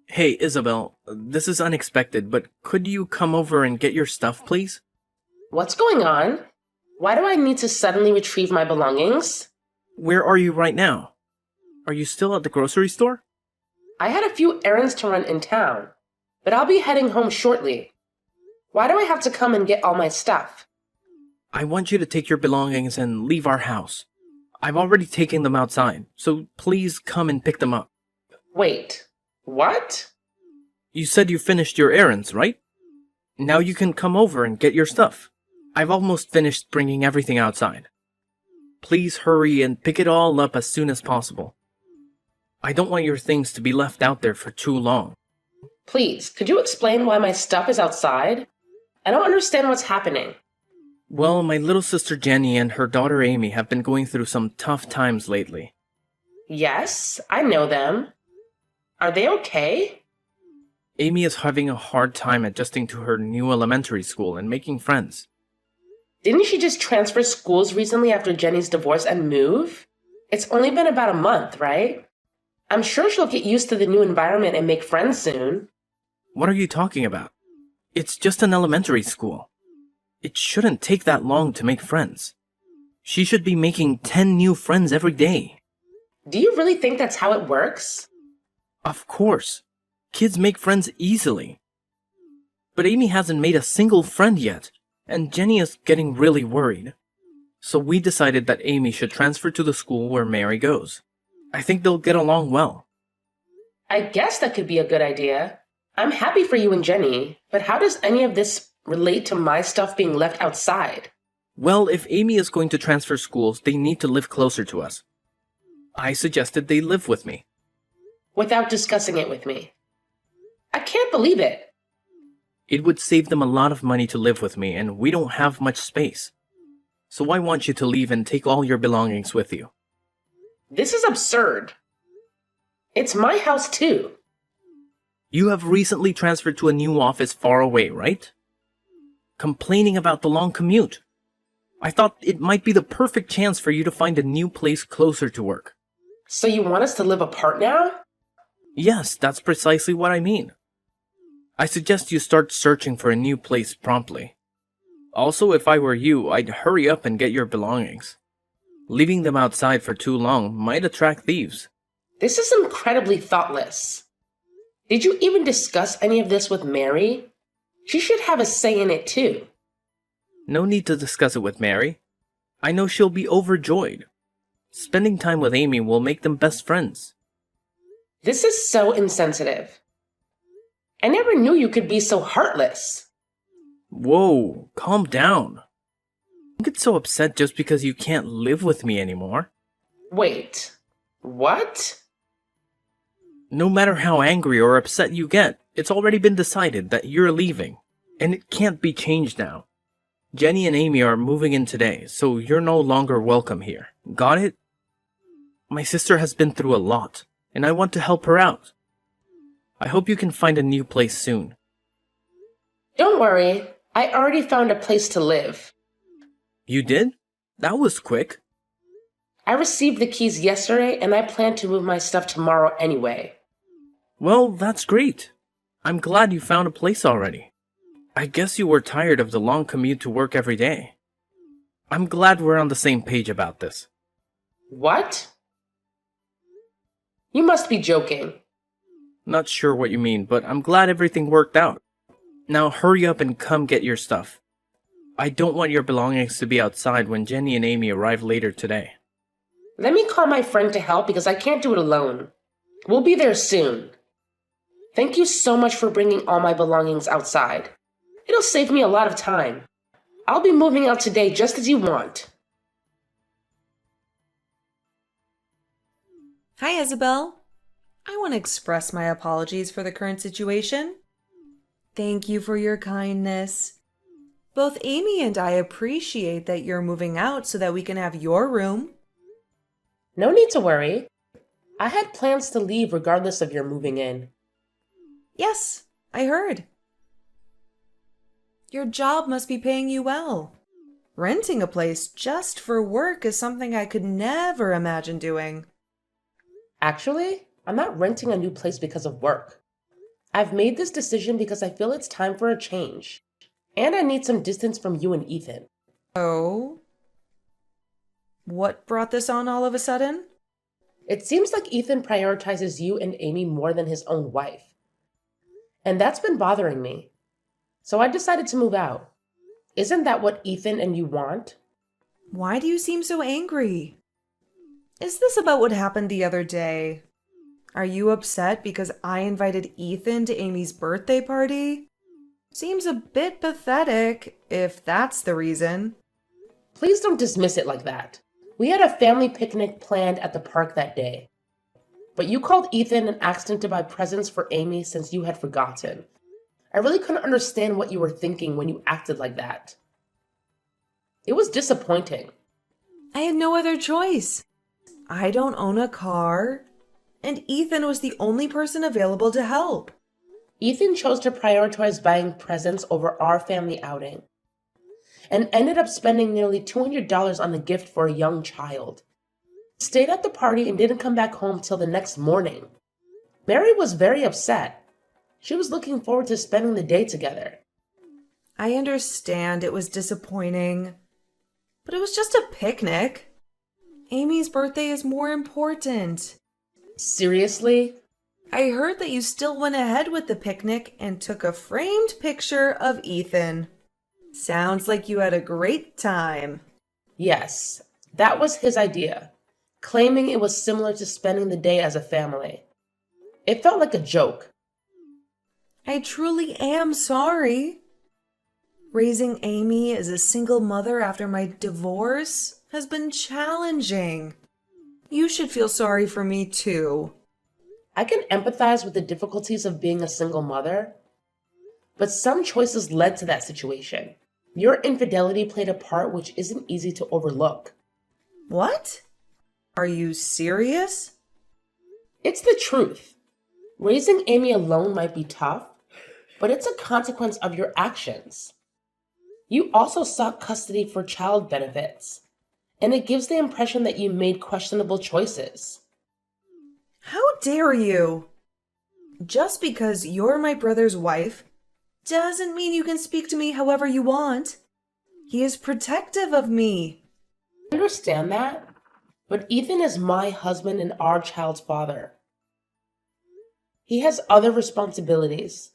Hey, Isabel, this is unexpected, but could you come over and get your stuff, please? What's going on? Why do I need to suddenly retrieve my belongings? Where are you right now? Are you still at the grocery store? I had a few errands to run in town, but I'll be heading home shortly. Why do I have to come and get all my stuff? I want you to take your belongings and leave our house. I've already taken them outside, so please come and pick them up. Wait, what? You said you finished your errands, right? Now you can come over and get your stuff. I've almost finished bringing everything outside. Please hurry and pick it all up as soon as possible. I don't want your things to be left out there for too long. Please, could you explain why my stuff is outside? I don't understand what's happening. Well, my little sister Jenny and her daughter Amy have been going through some tough times lately. Yes, I know them. Are they okay? Amy is having a hard time adjusting to her new elementary school and making friends. Didn't she just transfer schools recently after Jenny's divorce and move? It's only been about a month, right? I'm sure she'll get used to the new environment and make friends soon. What are you talking about? It's just an elementary school. It shouldn't take that long to make friends. She should be making 10 new friends every day. Do you really think that's how it works? Of course. Kids make friends easily. But Amy hasn't made a single friend yet, and Jenny is getting really worried. So we decided that Amy should transfer to the school where Mary goes. I think they'll get along well. I guess that could be a good idea. I'm happy for you and Jenny, but how does any of this relate to my stuff being left outside? Well, if Amy is going to transfer schools, they need to live closer to us. I suggested they live with me. Without discussing it with me. I can't believe it. It would save them a lot of money to live with me, and we don't have much space. So I want you to leave and take all your belongings with you. This is absurd. It's my house too. You have recently transferred to a new office far away, right? Complaining about the long commute. I thought it might be the perfect chance for you to find a new place closer to work. So you want us to live apart now? Yes, that's precisely what I mean. I suggest you start searching for a new place promptly. Also, if I were you, I'd hurry up and get your belongings. Leaving them outside for too long might attract thieves. This is incredibly thoughtless. Did you even discuss any of this with Mary? She should have a say in it too. No need to discuss it with Mary. I know she'll be overjoyed. Spending time with Amy will make them best friends. This is so insensitive. I never knew you could be so heartless. Whoa, calm down. Don't get so upset just because you can't live with me anymore. Wait, what? No matter how angry or upset you get, it's already been decided that you're leaving, and it can't be changed now. Jenny and Amy are moving in today, so you're no longer welcome here. Got it? My sister has been through a lot, and I want to help her out. I hope you can find a new place soon. Don't worry, I already found a place to live. You did? That was quick. I received the keys yesterday and I plan to move my stuff tomorrow anyway. Well, that's great. I'm glad you found a place already. I guess you were tired of the long commute to work every day. I'm glad we're on the same page about this. What? You must be joking. Not sure what you mean, but I'm glad everything worked out. Now hurry up and come get your stuff. I don't want your belongings to be outside when Jenny and Amy arrive later today. Let me call my friend to help because I can't do it alone. We'll be there soon. Thank you so much for bringing all my belongings outside. It'll save me a lot of time. I'll be moving out today just as you want. Hi, Isabel. I want to express my apologies for the current situation. Thank you for your kindness. Both Amy and I appreciate that you're moving out so that we can have your room. No need to worry. I had plans to leave regardless of your moving in. Yes, I heard. Your job must be paying you well. Renting a place just for work is something I could never imagine doing. Actually, I'm not renting a new place because of work. I've made this decision because I feel it's time for a change. And I need some distance from you and Ethan. Oh? What brought this on all of a sudden? It seems like Ethan prioritizes you and Amy more than his own wife. And that's been bothering me. So I decided to move out. Isn't that what Ethan and you want? Why do you seem so angry? Is this about what happened the other day? Are you upset because I invited Ethan to Amy's birthday party? Seems a bit pathetic, if that's the reason. Please don't dismiss it like that. We had a family picnic planned at the park that day. But you called Ethan and asked him to buy presents for Amy since you had forgotten. I really couldn't understand what you were thinking when you acted like that. It was disappointing. I had no other choice. I don't own a car, and Ethan was the only person available to help. Ethan chose to prioritize buying presents over our family outing and ended up spending nearly $200 on a gift for a young child. Stayed at the party and didn't come back home till the next morning. Mary was very upset. She was looking forward to spending the day together. I understand it was disappointing, but it was just a picnic. Amy's birthday is more important. Seriously? I heard that you still went ahead with the picnic and took a framed picture of Ethan. Sounds like you had a great time. Yes, that was his idea, claiming it was similar to spending the day as a family. It felt like a joke. I truly am sorry. Raising Amy as a single mother after my divorce has been challenging. You should feel sorry for me too. I can empathize with the difficulties of being a single mother, but some choices led to that situation. Your infidelity played a part which isn't easy to overlook. What? Are you serious? It's the truth. Raising Amy alone might be tough, but it's a consequence of your actions. You also sought custody for child benefits, and it gives the impression that you made questionable choices. How dare you? Just because you're my brother's wife doesn't mean you can speak to me however you want. He is protective of me. I understand that, but Ethan is my husband and our child's father. He has other responsibilities,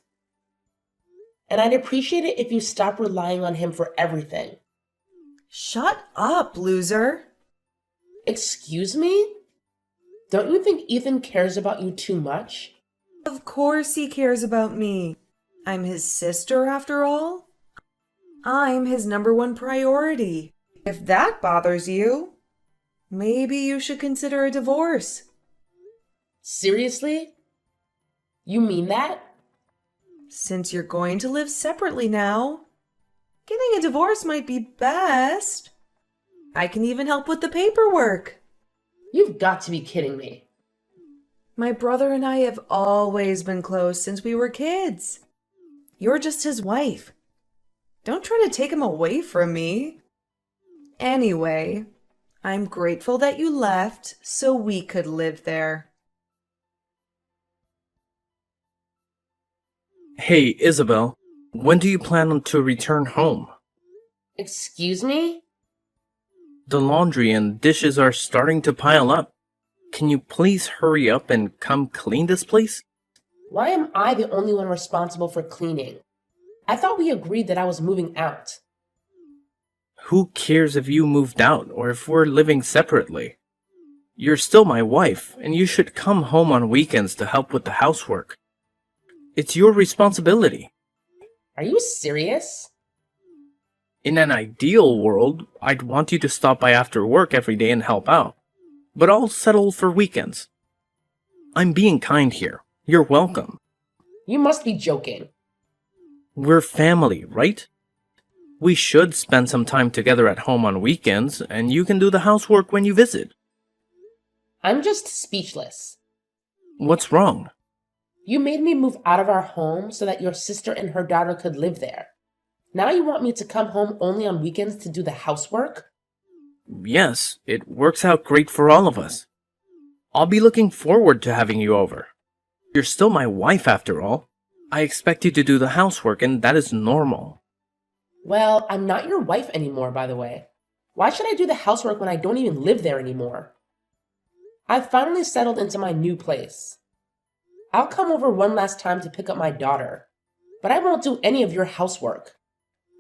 and I'd appreciate it if you stop relying on him for everything. Shut up, loser. Excuse me? Don't you think Ethan cares about you too much? Of course he cares about me. I'm his sister after all. I'm his #1 priority. If that bothers you, maybe you should consider a divorce. Seriously? You mean that? Since you're going to live separately now, getting a divorce might be best. I can even help with the paperwork. You've got to be kidding me. My brother and I have always been close since we were kids. You're just his wife. Don't try to take him away from me. Anyway, I'm grateful that you left so we could live there. Hey, Isabel, when do you plan to return home? Excuse me? The laundry and dishes are starting to pile up. Can you please hurry up and come clean this place? Why am I the only one responsible for cleaning? I thought we agreed that I was moving out. Who cares if you moved out or if we're living separately? You're still my wife, and you should come home on weekends to help with the housework. It's your responsibility. Are you serious? In an ideal world, I'd want you to stop by after work every day and help out. But I'll settle for weekends. I'm being kind here. You're welcome. You must be joking. We're family, right? We should spend some time together at home on weekends, and you can do the housework when you visit. I'm just speechless. What's wrong? You made me move out of our home so that your sister and her daughter could live there. Now you want me to come home only on weekends to do the housework? Yes, it works out great for all of us. I'll be looking forward to having you over. You're still my wife after all. I expect you to do the housework, and that is normal. Well, I'm not your wife anymore, by the way. Why should I do the housework when I don't even live there anymore? I've finally settled into my new place. I'll come over one last time to pick up my daughter, but I won't do any of your housework.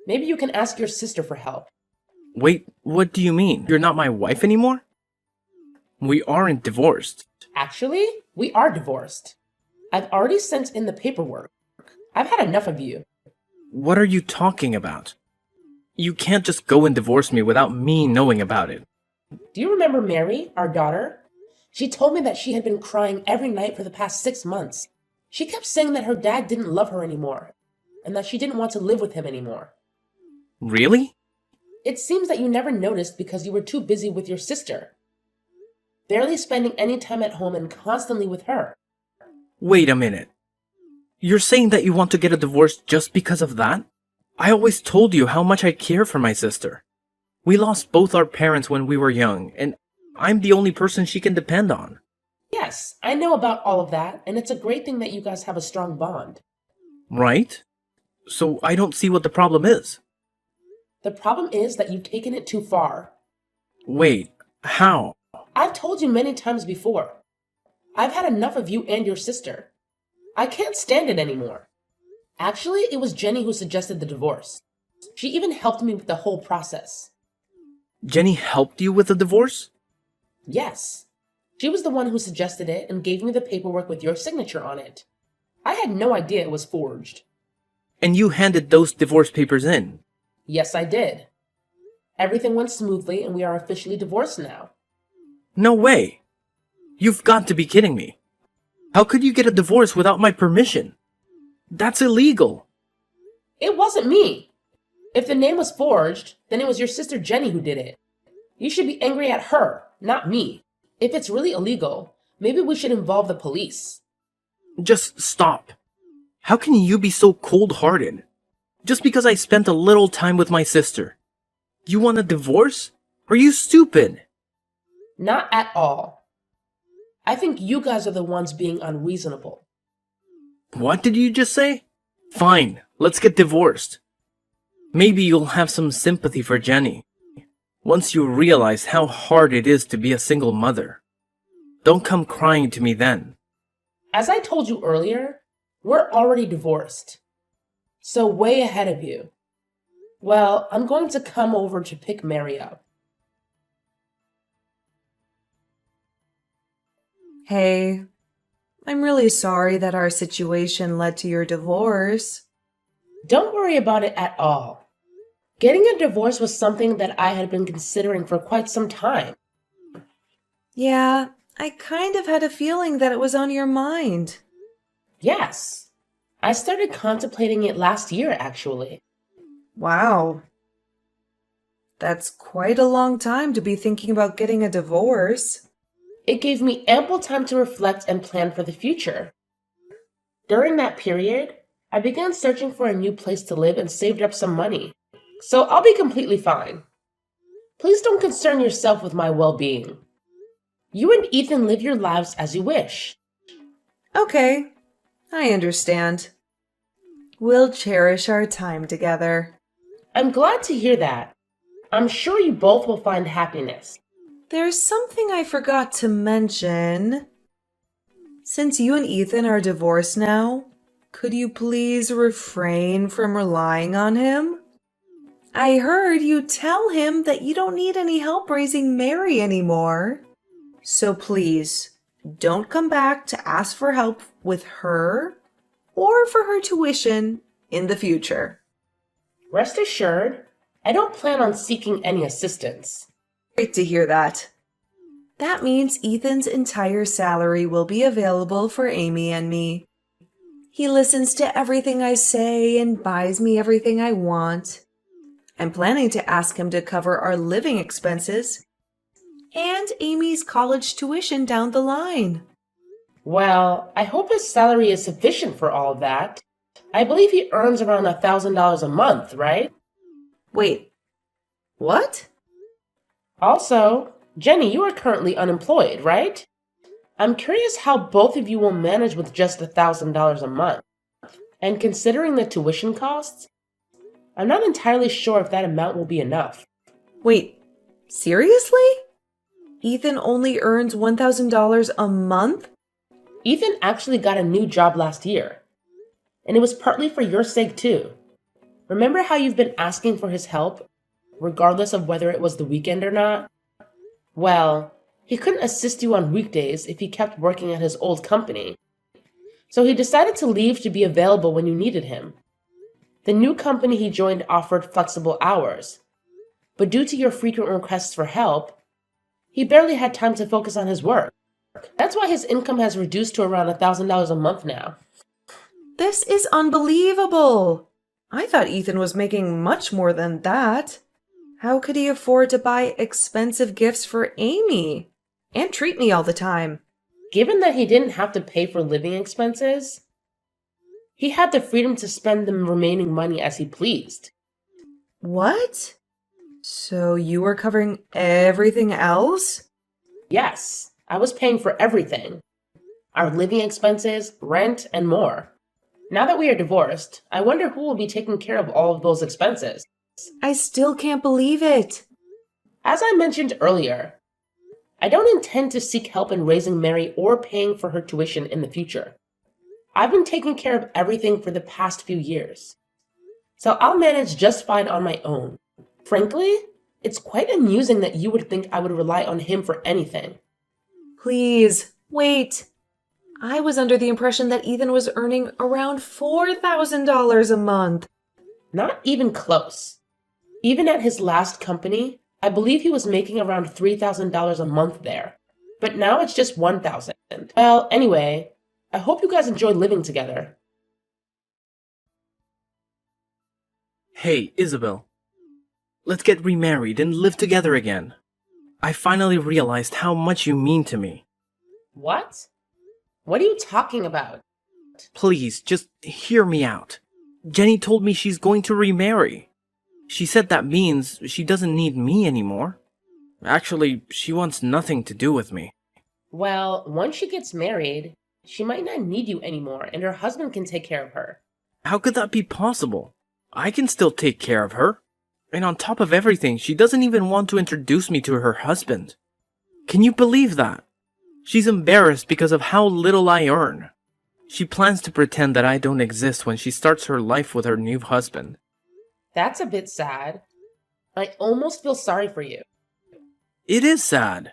Maybe you can ask your sister for help. Wait, what do you mean? You're not my wife anymore? We aren't divorced. Actually, we are divorced. I've already sent in the paperwork. I've had enough of you. What are you talking about? You can't just go and divorce me without me knowing about it. Do you remember Mary, our daughter? She told me that she had been crying every night for the past 6 months. She kept saying that her dad didn't love her anymore, and that she didn't want to live with him anymore. Really? It seems that you never noticed because you were too busy with your sister, barely spending any time at home and constantly with her. Wait a minute. You're saying that you want to get a divorce just because of that? I always told you how much I care for my sister. We lost both our parents when we were young, and I'm the only person she can depend on. Yes, I know about all of that, and it's a great thing that you guys have a strong bond. Right? So I don't see what the problem is. The problem is that you've taken it too far. Wait, how? I've told you many times before. I've had enough of you and your sister. I can't stand it anymore. Actually, it was Jenny who suggested the divorce. She even helped me with the whole process. Jenny helped you with the divorce? Yes. She was the one who suggested it and gave me the paperwork with your signature on it. I had no idea it was forged. And you handed those divorce papers in? Yes, I did. Everything went smoothly and we are officially divorced now. No way! You've got to be kidding me. How could you get a divorce without my permission? That's illegal. It wasn't me. If the name was forged, then it was your sister Jenny who did it. You should be angry at her, not me. If it's really illegal, maybe we should involve the police. Just stop. How can you be so cold-hearted? Just because I spent a little time with my sister. You want a divorce? Are you stupid? Not at all. I think you guys are the ones being unreasonable. What did you just say? Fine, let's get divorced. Maybe you'll have some sympathy for Jenny. Once you realize how hard it is to be a single mother. Don't come crying to me then. As I told you earlier, we're already divorced. So way ahead of you. Well, I'm going to come over to pick Mary up. Hey, I'm really sorry that our situation led to your divorce. Don't worry about it at all. Getting a divorce was something that I had been considering for quite some time. Yeah, I kind of had a feeling that it was on your mind. Yes. I started contemplating it last year, actually. Wow. That's quite a long time to be thinking about getting a divorce. It gave me ample time to reflect and plan for the future. During that period, I began searching for a new place to live and saved up some money. So I'll be completely fine. Please don't concern yourself with my well-being. You and Ethan live your lives as you wish. Okay, I understand. We'll cherish our time together. I'm glad to hear that. I'm sure you both will find happiness. There's something I forgot to mention. Since you and Ethan are divorced now, could you please refrain from relying on him? I heard you tell him that you don't need any help raising Mary anymore. So please, don't come back to ask for help with her or for her tuition in the future. Rest assured, I don't plan on seeking any assistance. Great to hear that. That means Ethan's entire salary will be available for Amy and me. He listens to everything I say and buys me everything I want. I'm planning to ask him to cover our living expenses and Amy's college tuition down the line. Well, I hope his salary is sufficient for all of that. I believe he earns around $1,000 a month, right? Wait, what? Also, Jenny, you are currently unemployed, right? I'm curious how both of you will manage with just $1,000 a month. And considering the tuition costs, I'm not entirely sure if that amount will be enough. Wait, seriously? Ethan only earns $1,000 a month? Ethan actually got a new job last year, and it was partly for your sake too. Remember how you've been asking for his help, regardless of whether it was the weekend or not? Well, he couldn't assist you on weekdays if he kept working at his old company, so he decided to leave to be available when you needed him. The new company he joined offered flexible hours, but due to your frequent requests for help, he barely had time to focus on his work. That's why his income has reduced to around $1,000 a month now. This is unbelievable. I thought Ethan was making much more than that. How could he afford to buy expensive gifts for Amy and treat me all the time? Given that he didn't have to pay for living expenses, he had the freedom to spend the remaining money as he pleased. What? So you were covering everything else? Yes, I was paying for everything. Our living expenses, rent, and more. Now that we are divorced, I wonder who will be taking care of all of those expenses. I still can't believe it. As I mentioned earlier, I don't intend to seek help in raising Mary or paying for her tuition in the future. I've been taking care of everything for the past few years, so I'll manage just fine on my own. Frankly, it's quite amusing that you would think I would rely on him for anything. Please, wait. I was under the impression that Ethan was earning around $4,000 a month. Not even close. Even at his last company, I believe he was making around $3,000 a month there. But now it's just $1,000. Well, anyway, I hope you guys enjoy living together. Hey, Isabel. Let's get remarried and live together again. I finally realized how much you mean to me. What? What are you talking about? Please, just hear me out. Jenny told me she's going to remarry. She said that means she doesn't need me anymore. Actually, she wants nothing to do with me. Well, once she gets married, she might not need you anymore and her husband can take care of her. How could that be possible? I can still take care of her. And on top of everything, she doesn't even want to introduce me to her husband. Can you believe that? She's embarrassed because of how little I earn. She plans to pretend that I don't exist when she starts her life with her new husband. That's a bit sad. I almost feel sorry for you. It is sad.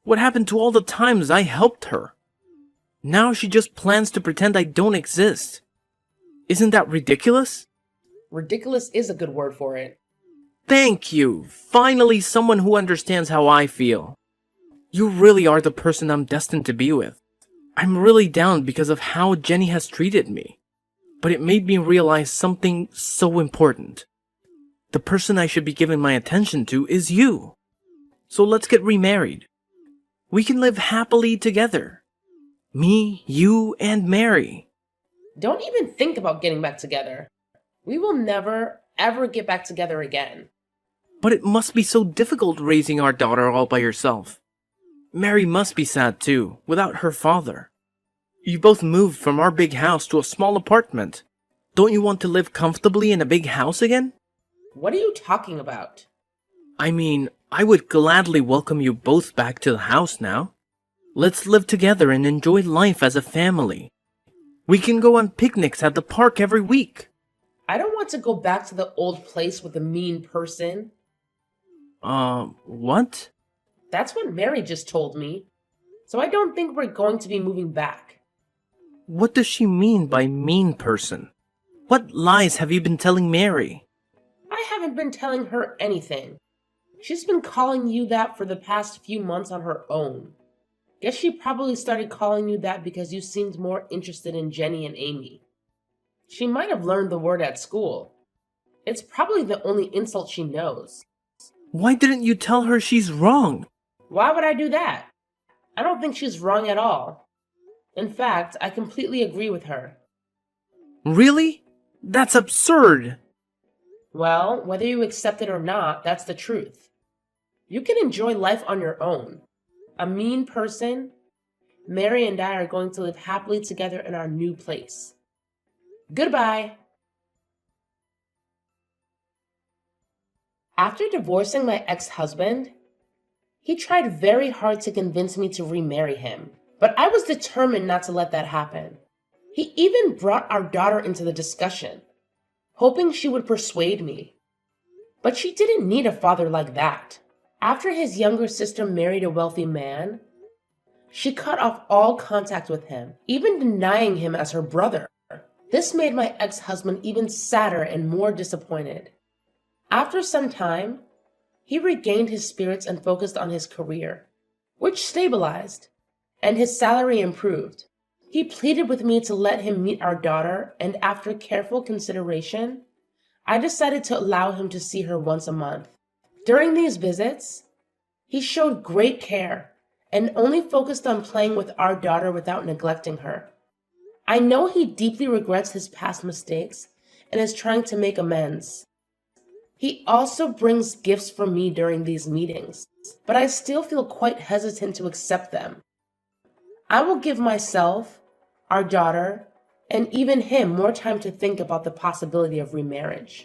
What happened to all the times I helped her? Now she just plans to pretend I don't exist. Isn't that ridiculous? Ridiculous is a good word for it. Thank you. Finally, someone who understands how I feel. You really are the person I'm destined to be with. I'm really down because of how Jenny has treated me. But it made me realize something so important. The person I should be giving my attention to is you. So let's get remarried. We can live happily together. Me, you, and Mary. Don't even think about getting back together. We will never, ever get back together again. But it must be so difficult raising our daughter all by yourself. Mary must be sad too, without her father. You both moved from our big house to a small apartment. Don't you want to live comfortably in a big house again? What are you talking about? I mean, I would gladly welcome you both back to the house now. Let's live together and enjoy life as a family. We can go on picnics at the park every week. I don't want to go back to the old place with a mean person. What? That's what Mary just told me. So I don't think we're going to be moving back. What does she mean by mean person? What lies have you been telling Mary? I haven't been telling her anything. She's been calling you that for the past few months on her own. Guess she probably started calling you that because you seemed more interested in Jenny and Amy. She might have learned the word at school. It's probably the only insult she knows. Why didn't you tell her she's wrong? Why would I do that? I don't think she's wrong at all. In fact, I completely agree with her. Really? That's absurd. Well, whether you accept it or not, that's the truth. You can enjoy life on your own. A mean person, Mary and I are going to live happily together in our new place. Goodbye. After divorcing my ex-husband, he tried very hard to convince me to remarry him, but I was determined not to let that happen. He even brought our daughter into the discussion, hoping she would persuade me. But she didn't need a father like that. After his younger sister married a wealthy man, she cut off all contact with him, even denying him as her brother. This made my ex-husband even sadder and more disappointed. After some time, he regained his spirits and focused on his career, which stabilized, and his salary improved. He pleaded with me to let him meet our daughter, and after careful consideration, I decided to allow him to see her once a month. During these visits, he showed great care and only focused on playing with our daughter without neglecting her. I know he deeply regrets his past mistakes and is trying to make amends. He also brings gifts for me during these meetings, but I still feel quite hesitant to accept them. I will give myself, our daughter, and even him more time to think about the possibility of remarriage.